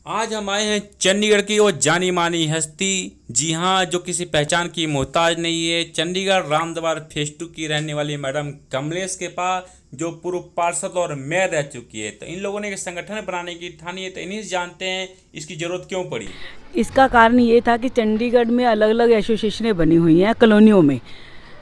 आज हम आए हैं चंडीगढ़ की वो जानी मानी हस्ती। जी हाँ, जो किसी पहचान की मोहताज नहीं है। चंडीगढ़ रामदरबार फेज 2 की रहने वाली मैडम कमलेश के पास, जो पूर्व पार्षद और मेयर रह चुकी है। तो इन लोगों ने एक संगठन बनाने की ठानी है। तो इन्हीं से जानते हैं इसकी जरूरत क्यों पड़ी। इसका कारण ये था कि चंडीगढ़ में अलग अलग एसोसिएशनें बनी हुई हैं कॉलोनियों में,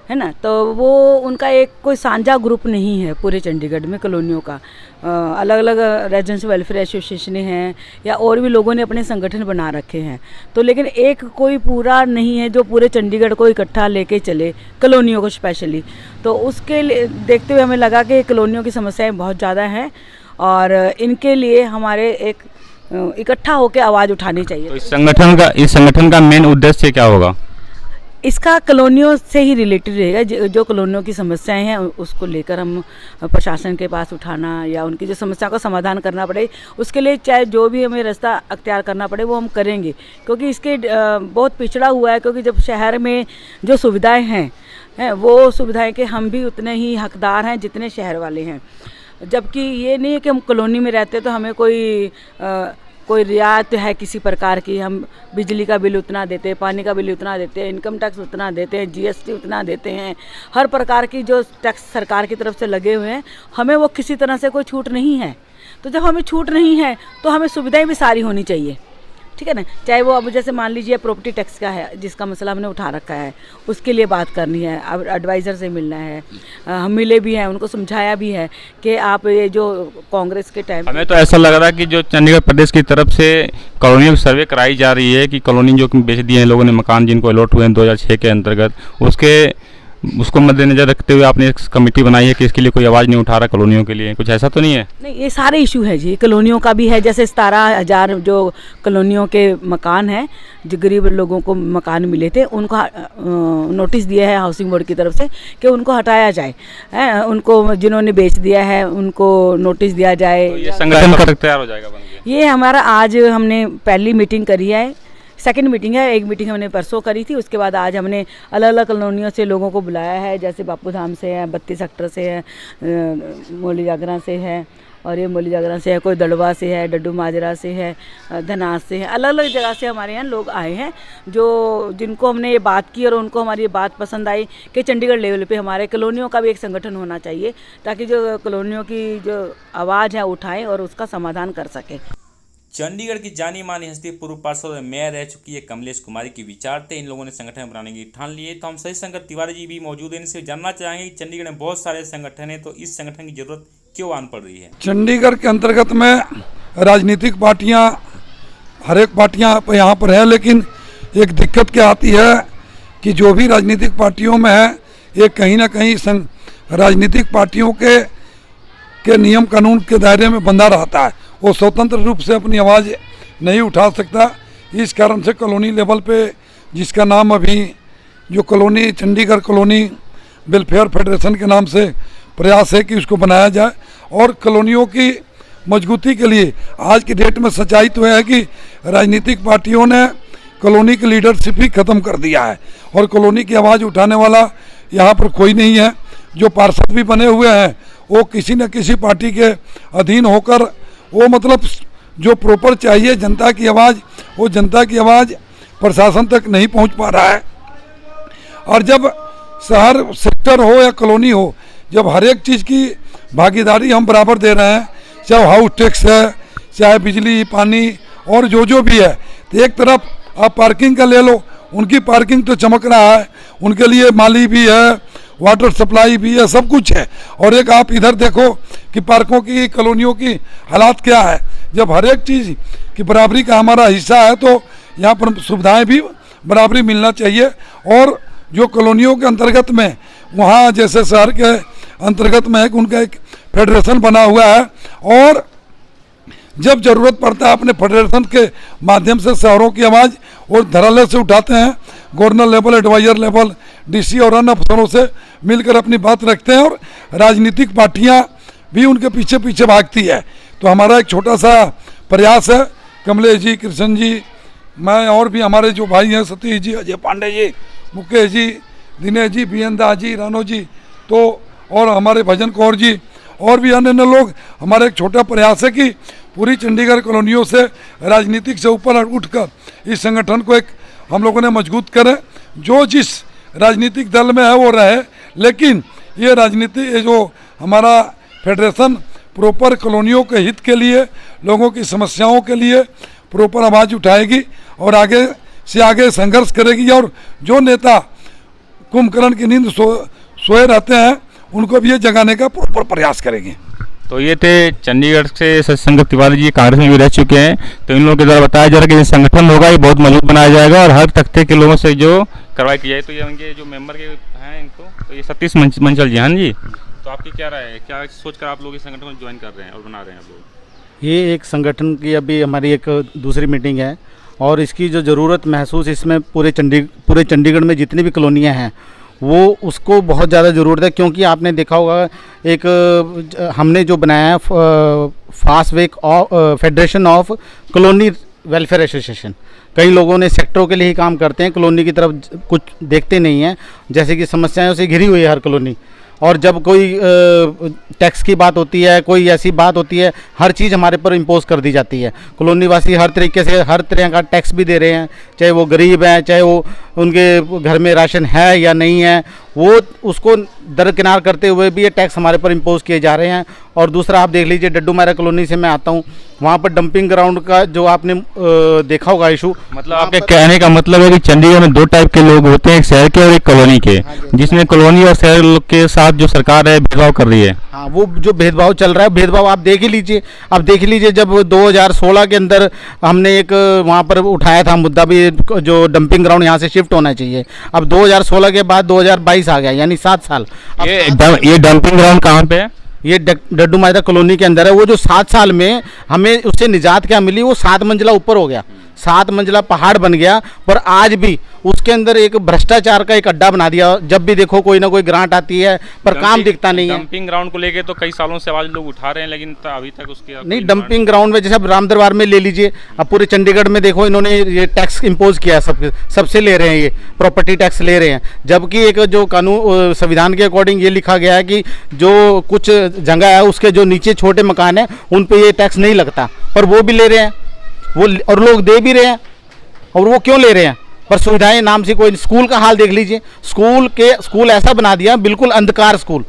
है ना। तो वो उनका एक कोई साझा ग्रुप नहीं है पूरे चंडीगढ़ में कॉलोनियों का। अलग अलग रेजिडेंस वेलफेयर एसोसिएशनें हैं या और भी लोगों ने अपने संगठन बना रखे हैं। तो लेकिन एक कोई पूरा नहीं है जो पूरे चंडीगढ़ को इकट्ठा लेके चले, कॉलोनियों को स्पेशली। तो उसके लिए देखते हुए हमें लगा कि कॉलोनियों की समस्याएं बहुत ज़्यादा हैं और इनके लिए हमारे एक इकट्ठा होकर आवाज़ उठानी चाहिए। तो इस संगठन का मेन उद्देश्य क्या होगा? इसका कॉलोनियों से ही रिलेटेड रहेगा। जो कॉलोनियों की समस्याएं हैं उसको लेकर हम प्रशासन के पास उठाना या उनकी जो समस्या का समाधान करना पड़े, उसके लिए चाहे जो भी हमें रास्ता अख्तियार करना पड़े वो हम करेंगे। क्योंकि इसके बहुत पिछड़ा हुआ है, क्योंकि जब शहर में जो सुविधाएं हैं वो सुविधाएं के हम भी उतने ही हकदार हैं जितने शहर वाले हैं। जबकि ये नहीं है कि हम कॉलोनी में रहते तो हमें कोई रियायत है किसी प्रकार की। हम बिजली का बिल उतना देते हैं, पानी का बिल उतना देते हैं, इनकम टैक्स उतना देते हैं, जीएसटी उतना देते हैं। हर प्रकार की जो टैक्स सरकार की तरफ से लगे हुए हैं, हमें वो किसी तरह से कोई छूट नहीं है। तो जब हमें छूट नहीं है तो हमें सुविधाएं भी सारी होनी चाहिए, ठीक है ना। चाहे वो अब जैसे मान लीजिए प्रॉपर्टी टैक्स का है, जिसका मसला हमने उठा रखा है, उसके लिए बात करनी है, अब एडवाइज़र से मिलना है। हम मिले भी हैं, उनको समझाया भी है कि आप ये जो कांग्रेस के टाइम, हमें तो ऐसा लग रहा है कि जो चंडीगढ़ प्रदेश की तरफ से कॉलोनियों की सर्वे कराई जा रही है कि कॉलोनी जो बेच दिए हैं लोगों ने, मकान जिनको अलॉट हुए हैं 2006 के अंतर्गत, उसको मद्देनजर रखते हुए आपने एक कमेटी बनाई है कि इसके लिए कोई आवाज़ नहीं उठा रहा कॉलोनियों के लिए। कुछ ऐसा तो नहीं है? नहीं, ये सारे इशू है जी। कॉलोनियों का भी है, जैसे 17,000 जो कॉलोनियों के मकान हैं, जो गरीब लोगों को मकान मिले थे, उनको नोटिस दिया है हाउसिंग बोर्ड की तरफ से कि उनको हटाया जाए। उनको जिन्होंने बेच दिया है उनको नोटिस दिया जाए। तो ये संगठन कब तक तैयार हो जाएगा बन के? ये हमारा आज हमने पहली मीटिंग करी है, सेकंड मीटिंग है। एक मीटिंग हमने परसों करी थी, उसके बाद आज हमने अलग अलग कॉलोनियों से लोगों को बुलाया है। जैसे बापू धाम से है, 32 सेक्टर से है, मोली जागरा से है, और ये मोली जागरा से है, कोई दड़वा से है, डड्डू माजरा से है, धनास से है। अलग अलग जगह से हमारे यहाँ लोग आए हैं जिनको हमने ये बात की और उनको हमारी ये बात पसंद आई कि चंडीगढ़ लेवल पे हमारे कॉलोनियों का भी एक संगठन होना चाहिए, ताकि जो कॉलोनियों की जो आवाज़ है उठाएं और उसका समाधान कर सकें। चंडीगढ़ की जानी मानी हस्ती पूर्व पार्षद और मेयर रह चुकी है कमलेश कुमारी की विचार थे इन लोगों ने संगठन बनाने की ठान ली है। तो हम सही संगत तिवारी जी भी मौजूद हैं, इनसे जानना चाहेंगे कि चंडीगढ़ में बहुत सारे संगठन हैं, तो इस संगठन की जरूरत क्यों आन पड़ रही है। चंडीगढ़ के अंतर्गत में राजनीतिक पार्टियां, हर एक पार्टियां यहाँ पर है, लेकिन एक दिक्कत क्या आती है कि जो भी राजनीतिक पार्टियों में है, ये कहीं ना कहीं राजनीतिक पार्टियों के नियम कानून के दायरे में बंधा रहता है। वो स्वतंत्र रूप से अपनी आवाज़ नहीं उठा सकता। इस कारण से कॉलोनी लेवल पे, जिसका नाम अभी जो colony Chandigarh colony welfare federation के नाम से प्रयास है कि उसको बनाया जाए। और कॉलोनियों की मजबूती के लिए आज की डेट में सच्चाई तो है कि राजनीतिक पार्टियों ने कॉलोनी की लीडरशिप ही ख़त्म कर दिया है और कॉलोनी की आवाज़ उठाने वाला यहाँ पर कोई नहीं है। जो पार्षद भी बने हुए हैं वो किसी न किसी पार्टी के अधीन होकर, वो मतलब जो प्रॉपर चाहिए जनता की आवाज़, वो जनता की आवाज़ प्रशासन तक नहीं पहुंच पा रहा है। और जब शहर सेक्टर हो या कॉलोनी हो, जब हर एक चीज़ की भागीदारी हम बराबर दे रहे हैं, चाहे हाउस टैक्स है, चाहे बिजली पानी और जो भी है, तो एक तरफ आप पार्किंग का ले लो, उनकी पार्किंग तो चमक रहा है, उनके लिए माली भी है, वाटर सप्लाई भी है, सब कुछ है। और एक आप इधर देखो कि पार्कों की, कॉलोनियों की हालात क्या है। जब हर एक चीज़ की बराबरी का हमारा हिस्सा है तो यहाँ पर सुविधाएं भी बराबरी मिलना चाहिए। और जो कॉलोनियों के अंतर्गत में, वहाँ जैसे शहर के अंतर्गत में उनका एक फेडरेशन बना हुआ है, और जब ज़रूरत पड़ता है अपने फेडरेशन के माध्यम से शहरों की आवाज़ और धरातल से उठाते हैं। Governor level, adviser level, DC और अन्य अफसरों से मिलकर अपनी बात रखते हैं और राजनीतिक पार्टियां भी उनके पीछे पीछे भागती है। तो हमारा एक छोटा सा प्रयास है, कमलेश जी, कृष्ण जी, मैं और भी हमारे जो भाई हैं, सतीश जी, अजय पांडे जी, मुकेश जी, दिनेश जी, बीएनदा जी, रानो जी, तो और हमारे भजन कौर जी और भी अन्य लोग, हमारा एक छोटा प्रयास है कि पूरी चंडीगढ़ कॉलोनियों से राजनीतिक से ऊपर उठकर इस संगठन को एक हम लोगों ने मजबूत करें। जो जिस राजनीतिक दल में है वो रहे, लेकिन ये राजनीति जो हमारा फेडरेशन प्रॉपर कॉलोनियों के हित के लिए, लोगों की समस्याओं के लिए प्रॉपर आवाज़ उठाएगी और आगे से आगे संघर्ष करेगी। और जो नेता कुंभकर्ण की नींद सोए रहते हैं उनको भी ये जगाने का प्रॉपर प्रयास करेंगे। तो ये थे चंडीगढ़ से सत्संग तिवारी जी, कांग्रेस में भी रह चुके हैं। तो इन लोगों के द्वारा बताया जा रहा है कि ये संगठन होगा, ये बहुत मजबूत बनाया जाएगा और हर तख्ते के लोगों से जो कार्रवाई की जाए। तो ये उनके जो मेंबर के हैं इनको, तो ये सतीश मंचल जी। हाँ जी, तो आपकी क्या राय है, क्या सोचकर आप लोग इस संगठन को ज्वाइन कर रहे हैं और बना रहे हैं आप लोग? ये एक संगठन की अभी हमारी एक दूसरी मीटिंग है और इसकी जो ज़रूरत महसूस इसमें पूरे चंडीगढ़ में जितनी भी कॉलोनियाँ हैं वो उसको बहुत ज़्यादा ज़रूरत है। क्योंकि आपने देखा होगा एक हमने जो बनाया है फास्टवेक federation of colony welfare association. कई लोगों ने सेक्टरों के लिए ही काम करते हैं, कॉलोनी की तरफ कुछ देखते नहीं हैं। जैसे कि समस्याओं से घिरी हुई है हर कॉलोनी, और जब कोई टैक्स की बात होती है, कोई ऐसी बात होती है, हर चीज़ हमारे पर इम्पोज कर दी जाती है। कॉलोनी वासी हर तरीके से हर तरह का टैक्स भी दे रहे हैं, चाहे वो गरीब हैं, चाहे वो उनके घर में राशन है या नहीं है, वो उसको दरकिनार करते हुए भी ये टैक्स हमारे पर इम्पोज किए जा रहे हैं। और दूसरा आप देख लीजिए, डड्डू मारा कॉलोनी से मैं आता हूँ, वहाँ पर डंपिंग ग्राउंड का जो आपने देखा होगा इशू। मतलब आपके कहने का मतलब है कि चंडीगढ़ में दो टाइप के लोग होते हैं, एक शहर के और एक कॉलोनी के, जिसमें कॉलोनी और शहर के साथ जो सरकार है भेदभाव कर रही है। हाँ, वो जो भेदभाव चल रहा है, भेदभाव आप देख ही लीजिए। अब देख लीजिए, जब 2016 के अंदर हमने एक वहाँ पर उठाया था मुद्दा भी, जो डंपिंग ग्राउंड यहाँ से शिफ्ट होना चाहिए। अब 2016 के बाद 2022 आ गया, यानी 7 साल। ये डंपिंग ग्राउंड कहाँ पे है? ये डड्डू माजरा कॉलोनी के अंदर है। वो जो 7 साल में हमें उससे निजात क्या मिली, वो 7 मंजिला ऊपर हो गया, 7 मंजिला पहाड़ बन गया, पर आज भी उसके अंदर एक भ्रष्टाचार का एक अड्डा बना दिया। जब भी देखो कोई ना कोई ग्रांट आती है पर काम दिखता नहीं है। डंपिंग ग्राउंड को लेके तो कई सालों से आवाज लोग उठा रहे हैं, लेकिन अभी तक उसके नहीं, डंपिंग ग्राउंड में जैसे अब राम दरबार में ले लीजिए, अब पूरे चंडीगढ़ में देखो इन्होंने ये टैक्स इम्पोज किया है, सबसे ले रहे हैं, ये प्रॉपर्टी टैक्स ले रहे हैं। जबकि एक जो कानून संविधान के अकॉर्डिंग ये लिखा गया है कि जो कुछ जगह है उसके जो नीचे छोटे मकान है उन पर ये टैक्स नहीं लगता, पर वो भी ले रहे हैं, वो और लोग दे भी रहे हैं। और वो क्यों ले रहे हैं? पर सुविधाएं नाम से कोई। स्कूल का हाल देख लीजिए, स्कूल ऐसा बना दिया, बिल्कुल अंधकार स्कूल,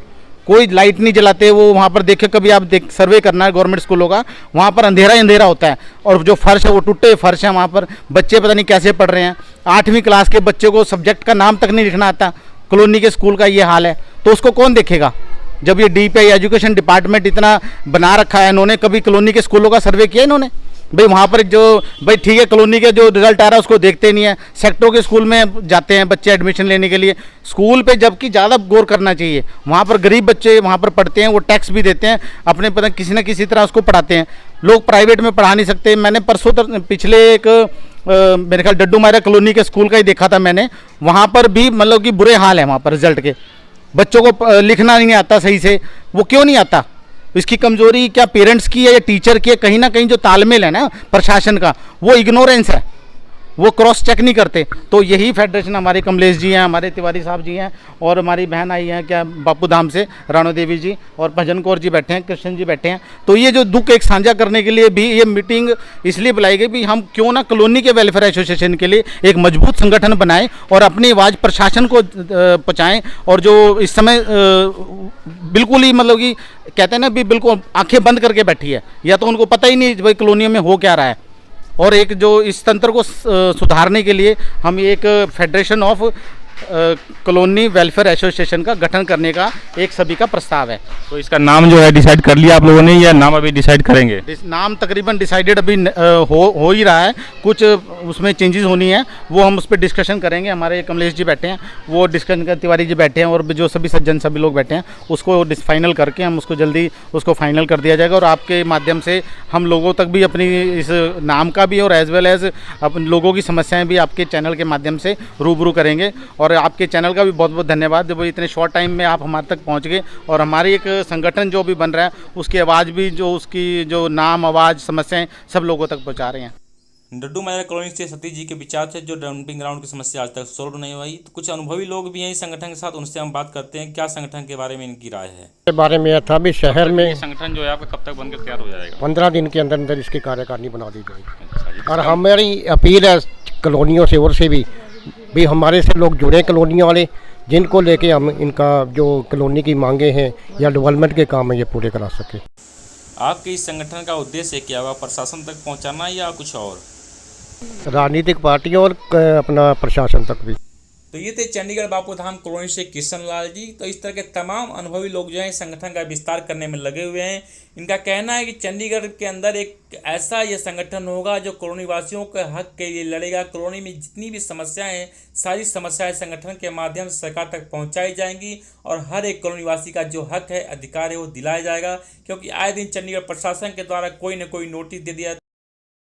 कोई लाइट नहीं जलाते। वो वहाँ पर देखे, कभी आप सर्वे करना है गवर्नमेंट स्कूलों का, वहाँ पर अंधेरा ही अंधेरा होता है। और जो फर्श है वो टूटे फर्श है, वहाँ पर बच्चे पता नहीं कैसे पढ़ रहे हैं। 8वीं क्लास के बच्चे को सब्जेक्ट का नाम तक नहीं लिखना आता। कॉलोनी के स्कूल का ये हाल है, तो उसको कौन देखेगा? जब ये DPI एजुकेशन डिपार्टमेंट इतना बना रखा है इन्होंने, कभी कॉलोनी के स्कूलों का सर्वे किया इन्होंने? भाई वहाँ पर जो भाई ठीक है, कॉलोनी के जो रिजल्ट आ रहा है उसको देखते नहीं है। सेक्टरों के स्कूल में जाते हैं बच्चे एडमिशन लेने के लिए, स्कूल पे जबकि ज़्यादा गौर करना चाहिए। वहाँ पर गरीब बच्चे वहाँ पर पढ़ते हैं, वो टैक्स भी देते हैं, अपने पता किसी न किसी तरह उसको पढ़ाते हैं। लोग प्राइवेट में पढ़ा नहीं सकते। मैंने परसों पिछले एक मेरे ख्याल डड्डू मारा कॉलोनी के स्कूल का ही देखा था मैंने, वहाँ पर भी मतलब कि बुरे हाल है। वहाँ पर रिजल्ट के बच्चों को लिखना नहीं आता सही से। वो क्यों नहीं आता? इसकी कमजोरी क्या पेरेंट्स की है या टीचर की है? कहीं ना कहीं जो तालमेल है ना प्रशासन का, वो इग्नोरेंस है, वो क्रॉस चेक नहीं करते। तो यही फेडरेशन हमारे कमलेश जी हैं, हमारे तिवारी साहब जी हैं, और हमारी बहन आई हैं क्या बापू धाम से राणो देवी जी, और भजन कौर जी बैठे हैं, कृष्ण जी बैठे हैं। तो ये जो दुख एक साझा करने के लिए भी ये मीटिंग इसलिए बुलाई गई भी हम क्यों ना कॉलोनी के वेलफेयर एसोसिएशन के लिए एक मजबूत संगठन बनाएं और अपनी आवाज़ प्रशासन को पहुँचाएँ। और जो इस समय बिल्कुल ही मतलब कि कहते हैं ना भी बिल्कुल आंखें बंद करके बैठी है, या तो उनको पता ही नहीं भाई कॉलोनियों में हो क्या रहा है। और एक जो इस तंत्र को सुधारने के लिए हम एक federation of colony welfare association का गठन करने का एक सभी का प्रस्ताव है। तो इसका नाम जो है डिसाइड कर लिया आप लोगों ने, या नाम अभी डिसाइड करेंगे? नाम तकरीबन डिसाइडेड अभी हो ही रहा है, कुछ उसमें चेंजेस होनी है, वो हम उस पर डिस्कशन करेंगे। हमारे कमलेश जी बैठे हैं, वो डिस्कशन कर, तिवारी जी बैठे हैं, और जो सभी सज्जन सभी लोग बैठे हैं, उसको फाइनल करके हम उसको जल्दी उसको फाइनल कर दिया जाएगा। और आपके माध्यम से हम लोगों तक भी अपनी इस नाम का भी और एज वेल एज अपन लोगों की समस्याएँ भी आपके चैनल के माध्यम से रूबरू करेंगे। और आपके चैनल का भी बहुत बहुत धन्यवाद, जब इतने शॉर्ट टाइम में आप हमारे तक पहुंच गए और हमारी एक संगठन जो भी बन रहा है उसकी आवाज़ भी, जो उसकी जो नाम आवाज़ समस्याएं सब लोगों तक पहुंचा रहे हैं। डड्डू माजरा कॉलोनी से सतीश जी के विचार थे, जो डंपिंग ग्राउंड की समस्या आज तक सोल्व नहीं हुई। तो कुछ अनुभवी लोग भी हैं इस संगठन के साथ, उनसे हम बात करते हैं क्या संगठन के बारे में इनकी राय है। के बारे में यह था भी शहर में ये संगठन जो है आपका कब तक बनकर तैयार हो जाएगा? 15 दिन के अंदर अंदर इसकी कार्यकारिणी बना दी जाएगी। अच्छा जी। और हमारी अपील है कॉलोनियों से और से भी हमारे से लोग जुड़े कॉलोनियों वाले, जिनको लेके हम इनका जो कॉलोनी की मांगे हैं या डेवलपमेंट के काम है ये पूरे करा सके। आपके इस संगठन का उद्देश्य क्या होगा, प्रशासन तक पहुंचाना या कुछ और? राजनीतिक पार्टियों और अपना प्रशासन तक भी। तो ये थे चंडीगढ़ बापू धाम कॉलोनी से किशन लाल जी। तो इस तरह के तमाम अनुभवी लोग जो हैं संगठन का विस्तार करने में लगे हुए हैं। इनका कहना है कि चंडीगढ़ के अंदर एक ऐसा ये संगठन होगा जो कॉलोनी वासियों के हक के लिए लड़ेगा। कॉलोनी में जितनी भी समस्याएं हैं, सारी समस्याएं संगठन के माध्यम से सरकार तक पहुंचाई जाएंगी और हर एक कॉलोनी वासी का जो हक है, अधिकार है, वो दिलाया जाएगा। क्योंकि आए दिन चंडीगढ़ प्रशासन के द्वारा कोई न कोई नोटिस दे दिया